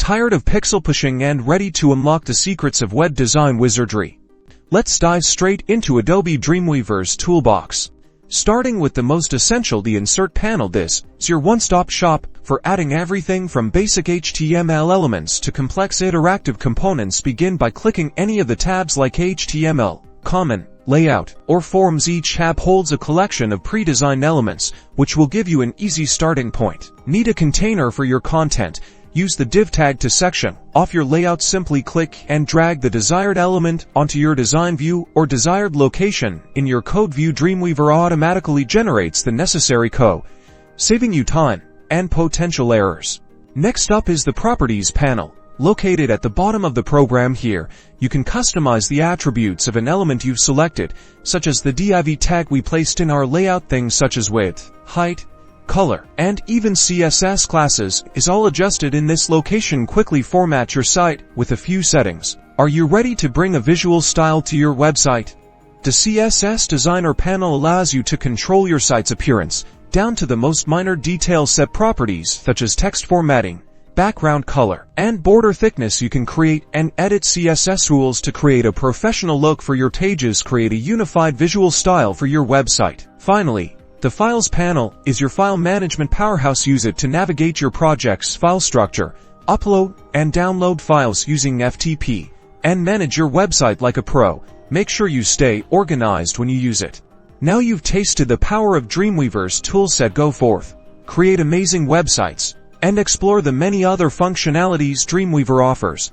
Tired of pixel pushing and ready to unlock the secrets of web design wizardry? Let's dive straight into Adobe Dreamweaver's toolbox. Starting with the most essential, the Insert panel. This is your one-stop shop for adding everything from basic HTML elements to complex interactive components. Begin by clicking any of the tabs like HTML, Common, Layout, or Forms. Each tab holds a collection of pre-designed elements, which will give you an easy starting point. Need a container for your content? Use the div tag to section off your layout. Simply click and drag the desired element onto your design view or desired location in your code view. Dreamweaver automatically generates the necessary code, saving you time and potential errors. Next up is the Properties panel. Located at the bottom of the program. Here, you can customize the attributes of an element you've selected, such as the div tag we placed in our layout. Things such as width, height, color, and even CSS classes is all adjusted in this location. Quickly format your site with a few settings. Are you ready to bring a visual style to your website? The CSS Designer Panel allows you to control your site's appearance down to the most minor details. Set properties such as text formatting, background color, and border thickness. You can create and edit CSS rules to create a professional look for your pages. Create a unified visual style for your website. Finally, the Files panel is your file management powerhouse. Use it to navigate your project's file structure, upload and download files using FTP, and manage your website like a pro. Make sure you stay organized when you use it. Now you've tasted the power of Dreamweaver's toolset. Go forth, create amazing websites, and explore the many other functionalities Dreamweaver offers.